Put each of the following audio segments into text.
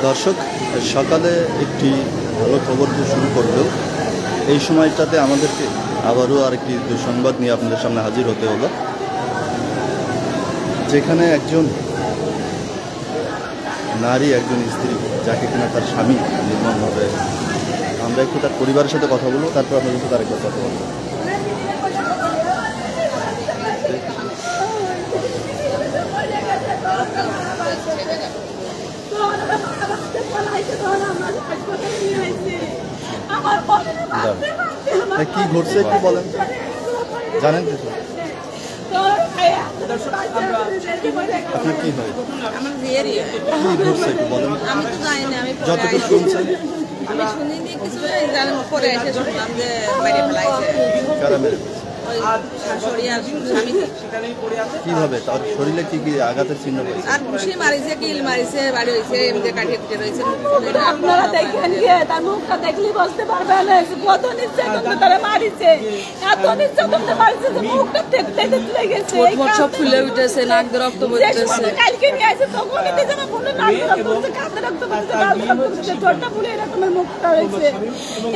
দর্শক, সকালে একটি ভালো খবর দিয়ে শুরু করলেও এই সময়টাতে আমাদেরকে আবারও আরেকটি দুঃসংবাদ নিয়ে আপনাদের সামনে হাজির হতে হলো, যেখানে একজন নারী, একজন স্ত্রী, যাকে কিনা তার স্বামী নির্মমভাবে, আমরা একটু তার পরিবারের সাথে কথা বলবো, তারপর আপনাদের সাথে আরেকবার কথা বলবো। কি ঘটছে একটু বলেন, জানেন কিছু? আপনার কি হয়? কি ঘটছে একটু বলেন। আমি তো জানি না, আমি যতটুকু শুনছেন। আমি শুনিনি কিছু, পরে এসে শুনলাম যে মেরে ফেলাইছে। কারা মেরে? শাশুড়ি আর স্বামী। কিভাবে? তার শরীরে কি কি আঘাতের চিহ্ন রয়েছে? আর ঘুষি মারিছে, কিল মারিছে, বাড়ি হয়েছে, এমনি কাঠিয়ে কুটে রয়েছে। আপনারা দেখেন গিয়ে তার মুখটা দেখলেই বুঝতে পারবেন কত নির্যাতন তারা মারিছে, এত নির্যাতন মারিছে যে মুখটা দেখতে তুলে গেছে, সব ফুলে উঠেছে, নাক দিয়ে রক্ত পড়তেছে। কালকে নিয়ে আসে তখন যেন বলে নাক দিয়ে রক্ত পড়ছে, কাঁধে রক্ত পড়ছে, গাল রক্ত পড়ছে, ঠোঁটটা ফুলে এরকমের মুখটা হয়েছে।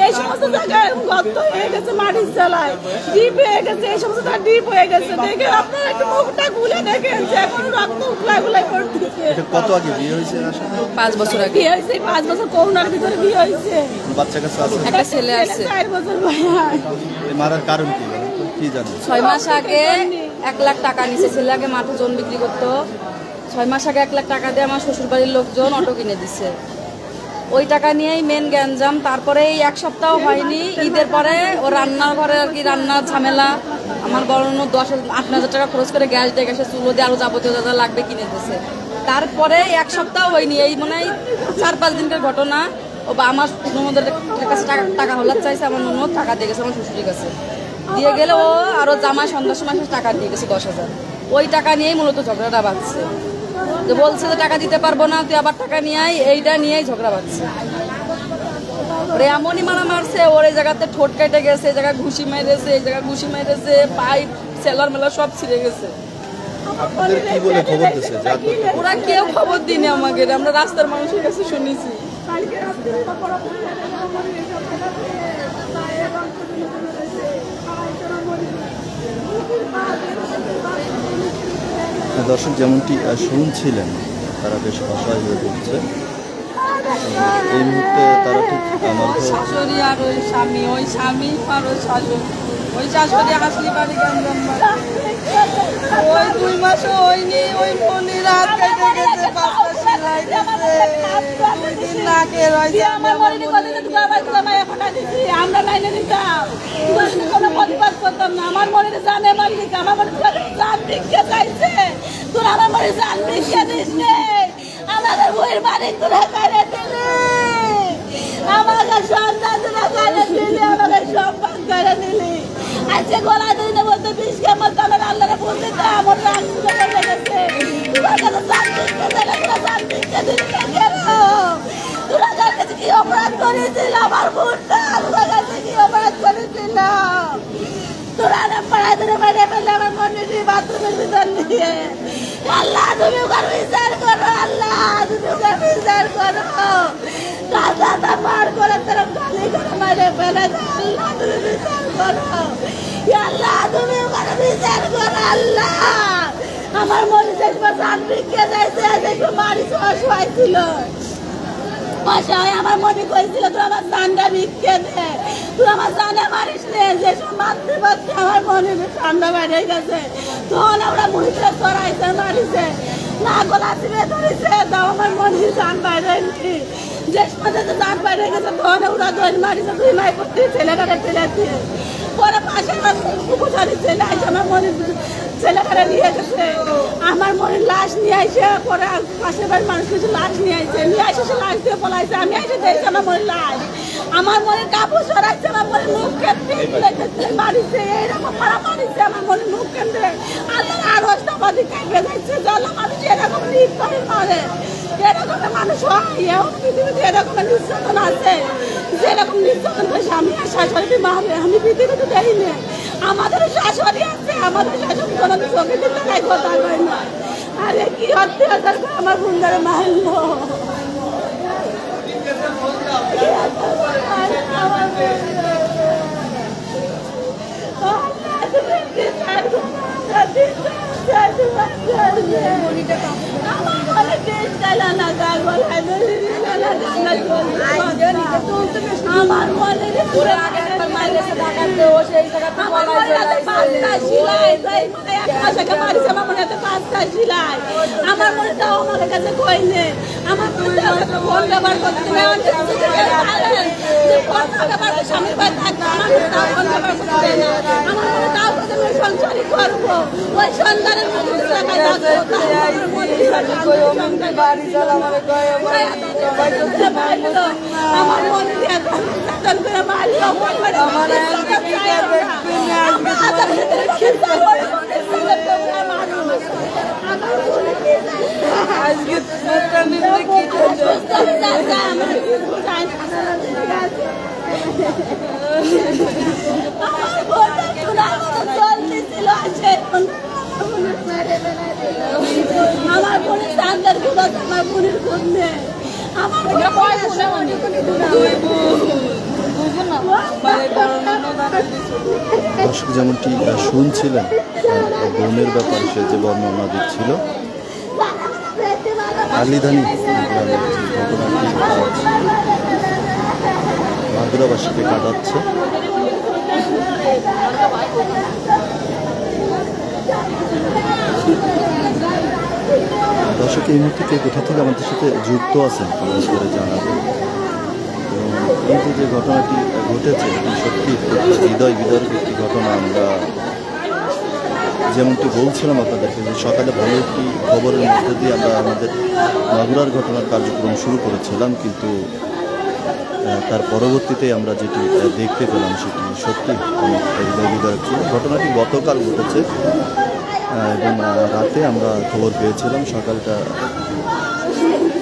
এই সমস্ত জায়গায় গর্ত হয়ে গেছে, মাটির চালায় ডিপ হয়ে গেছে, এই সমস্ত ডিপ হয়ে গেছে। দেখে আপনারা একটু মুখটা খুলে দেখেন যে এখন রক্ত উঠলাই পড়তেছে। কত আগে বিয়ে হয়েছে? 5 বছর আগে বিয়ে হয়েছে, 5 বছর করোনার ভিতরে বিয়ে হয়েছে। বাচ্চা কাছে আছে? একটা ছেলে আছে, 4 বছর বয়স। মারার কারণ কি কি জানেন? 6 মাস আগে 1 লাখ টাকা নিছে, ছেলে আগে মাঠে জন বিক্রি করতো। 6 মাস আগে 1 লাখ টাকা দিয়ে আমার শ্বশুর বাড়ির লোকজন অটো কিনে দিছে। ওই টাকা নিয়েই মেন গ্যাঞ্জাম। তারপরে এই 1 সপ্তাহ হয়নি, ঈদের পরে ও রান্নার ঘরে আর কি রান্নার ঝামেলা, আমার বড় 8,000 টাকা খরচ করে গ্যাস দিয়ে গেছে, চুলো দিয়ে আরো যাবতীয় যা লাগবে কিনে দিয়েছে। তারপরে 1 সপ্তাহ হয়নি, এই মনে হয় 4-5 দিনের ঘটনা। ও বা আমার ননদের কাছে টাকা হলার চাইছে, আমার ননদ টাকা দিয়ে গেছে আমার শ্বশুরের কাছে, দিয়ে গেলে ও আরো জামাই সন্ধ্যার সময় টাকা দিয়ে গেছে 10,000। ওই টাকা নিয়েই মূলত ঝগড়াটা বাঁধছে, যে বলছে যে টাকা দিতে পারবো না, তুই আবার টাকা নিয়ে আয়, এইটা নিয়েই ঝগড়া বাঁধছে। ওরে এমনই মারছে, ওর এই জায়গাতে ঠোঁট কেটে গেছে, এই জায়গায় ঘুষি মেরেছে, এই জায়গায় ঘুষি মেরেছে, পাইপ সেলার মেলা সব ছিঁড়ে গেছে। ওরা কেউ খবর দিনে আমাকে, আমরা রাস্তার মানুষের কাছে শুনেছি। দর্শক, যেমনটি শুনছিলেন, তারা বেশ অসহায় হয়ে পড়ছে এই মুহূর্তে। তারা ঠিক শাশুড়ি আর ওই স্বামী, ওই স্বামী আর ওই শাশুড়ি, ওই শাশুড়ি আসলি বাড়ি গেলাম, ওই 2 মাসও হয়নি, ওই মনির হাত কেটে গেছে, 5টা সেলাই দিয়েছে, 2 দিন নাকে রয়েছে। আমরা লাইনে দিতাম, কোনো প্রতিবাদ করতাম না। আমার মনে জানে মালিক, আমার মনে জান ভিক্ষা চাইছে, তোর আমার মনে জান ভিক্ষা দিস নেই, আমাদের বইয়ের মালিক তোরা কারে দিলে, আমাকে সন্তান তোরা কারে দিলে, আমাকে সম্মান করে দিলি। আজকে গলা দিনে বলতে 20 কেমন তাদের আল্লাহরে বলতে আমার রাগ লেগেছে, তোরা কাছে জান ভিক্ষা দিলে, তোরা জান ভিক্ষা দিলি না কেন? তোরা কার কাছে কি অপরাধ করেছিল আমার বোনটা? তোরা কাছে কি অপরাধ করেছিলাম? তোরা না পাড়ায় ধরে মেরে ফেলে আমার মনে বাথরুমের ভিতর নিয়ে। আল্লাহ তুমি ওখানে বিচার করো, আল্লাহ তুমি ওখানে বিচার করো, কাঁচাটা পার করে তোরা গালি করে মেরে ফেলে, আল্লাহ তুমি বিচার করো, আল্লাহ তুমি ওখানে বিচার করো। আল্লাহ আমার মনে দেখবো জান ভিক্ষা যাইছে, দেখবো বাড়ি অসহায় ছিল, অসহায় আমার মনে করেছিল তুই আমার জানটা ভিক্ষে দে, তুই আমার জানে মারিস নে। যেসব মাতৃ বাচ্চা আমার মনে ঠান্ডা বেড়ে গেছে, তখন আমরা মুড়িতে চড়াইছে, মারিছে, না গলা চিপে ধরেছে, তাও আমার মনে জান বাইরে নি। যে সময় জান বাইরে গেছে তখন ওরা দোষ মারিছে, তুই মাই করতে ছেলেটারে ফেলে দিয়ে পরে পাশে উপসারি ছেলে আসে, আমার মনে ছেলেটারে নিয়ে গেছে, আমার মনে লাশ নিয়ে আসে, পরে পাশের বাড়ির মানুষ কিছু লাশ নিয়ে আসে, নিয়ে আসে সে লাশ দিয়ে পলাইছে। আমি এসে দেখছি আমার মনে লাশ, আমার মনে কাপড় সরাইছে, আমার মনে মুখ কেটে মারিছে, এইরকম মারা মারিছে, আমার মনে মুখ কেটে আল্লাহ আর অষ্টাবাদী কাঁপে যাচ্ছে। জল মানুষ এরকম নিজ করে মারে, এরকম মানুষ হয়, পৃথিবীতে এরকম নির্যাতন আছে, যেরকম নির্যাতন স্বামী আর শাশুড়ি মারে আমি পৃথিবীতে দেখিনি। আমাদের শাশুড়ি আছে, আমাদের শাশুড়ি কোনো চোখে দিতে নাই, কথা কয় না। আরে কি অত্যাচার করে আমার বোনদের মারলো। আমার মনে ওরা আগে একবার মাইলেছে ঢাকাতে, ও সেই জায়গাতে পলায় চলে আইছে। আমার মনে তাও আমার কাছে কইলে আমার মনে ফোন ব্যবহার করতে স্বামীর ভাই থাকবে আমার তাও ফোন ব্যবহার করতে না। আমার মনে তাও সংসারই করবো ওই সন্তানের মধ্যে আমার মনে করে মারলো আমার বোনের চান্দার গুলো আমার বোনের খোঁজ নেই আমার দর্শক যেমনটি শুনছিলেন বোনের ব্যাপারে সে যে বর্ণনা দিচ্ছিল, আলিধানি গ্রামের যে ঘটনাটি মাগুরাবাসীকে কাটাচ্ছে। দর্শক এই মুহূর্তে কে কোথা থেকে আমাদের সাথে যুক্ত আছেন কমেন্ট করে জানাবেন। এবং এই যে ঘটনাটি ঘটেছে এটি সত্যি হৃদয় বিদারক একটি ঘটনা। আমরা যেমনটি বলছিলাম আপনাদেরকে যে সকালে ভালো একটি খবরের মধ্যে দিয়ে আমরা আমাদের মাগুরার ঘটনার কার্যক্রম শুরু করেছিলাম, কিন্তু তার পরবর্তীতে আমরা যেটি দেখতে পেলাম সেটি সত্যি অনেক হৃদয় বিদারক ছিল। ঘটনাটি গতকাল ঘটেছে এবং রাতে আমরা খবর পেয়েছিলাম, সকালটা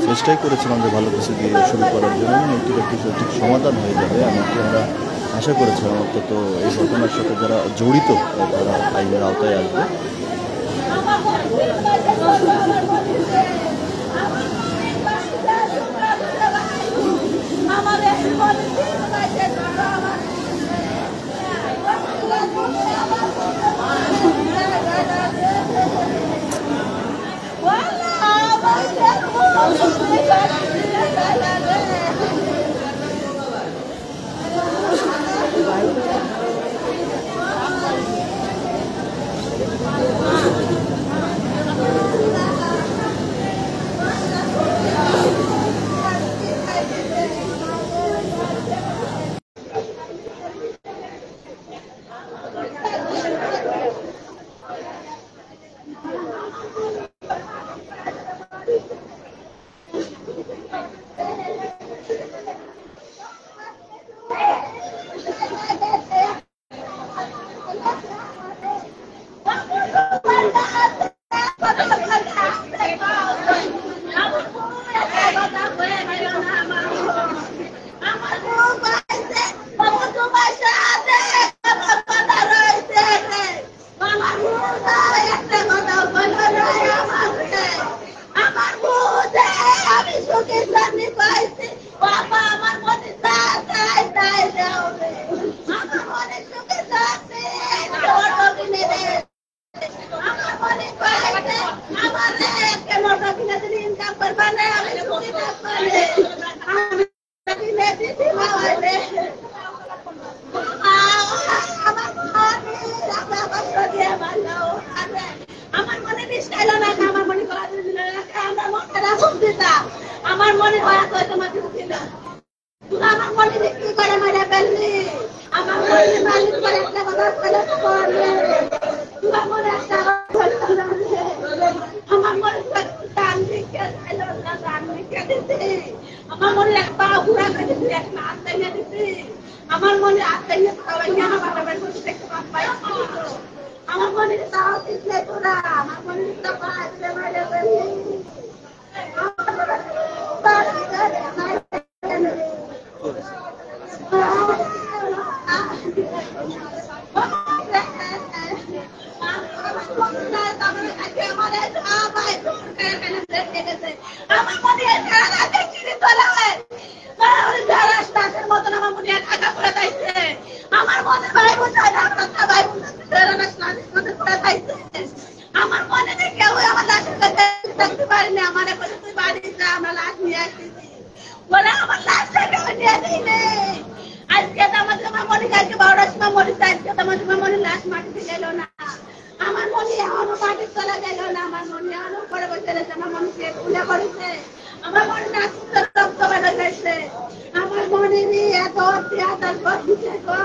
চেষ্টাই করেছিলাম যে ভালো কিছু দিয়ে শুরু করার জন্য এবং এটির একটি সঠিক সমাধান হয়ে যাবে এমনকি আমরা আশা করেছিলাম। অন্তত এই ঘটনার সাথে যারা জড়িত তারা আইনের আওতায় আসবে। আমার মনে হয় তোমাকে আমার মনে বিক্রি করে মেরে ফেললি আমার মনে মালিক করে একটা কথা ফেলে করবে তোমার মনে একটা আমার মনে দান দিকে দান দিকে দিতে আমার মনে এক পা ঘুরা করে দিতে এক হাত টেনে দিতে আমার মনে হাত টেনে খাওয়াই আমার বাবা বের করতে দেখতে পাই আমার মনে তাও দিলে তোরা আমার মনে তো পাঁচে মেরে ফেললি আমার মনে নেই কেউ আমার লাশের কাছে থাকতে পারেনি আমার তুই বাড়ি যা আমরা লাশ নিয়ে আসতেছি বলে আমার লাশটাকে নিয়ে দিলে আজকে তো আমার মনে কালকে 12টার সময় মরিছে, আজকে তো আমার মনে লাশ মাটিতে গেল না। আমার মনে এখনো মাটির তলা গেল না, আমার মনে এখনো পরে বসে রয়েছে, আমার মনে কে খুলে করেছে, আমার মনে নাচতে রক্ত বেড়ে গেছে, আমার মনে নিয়ে এত অত্যাচার করছে গো।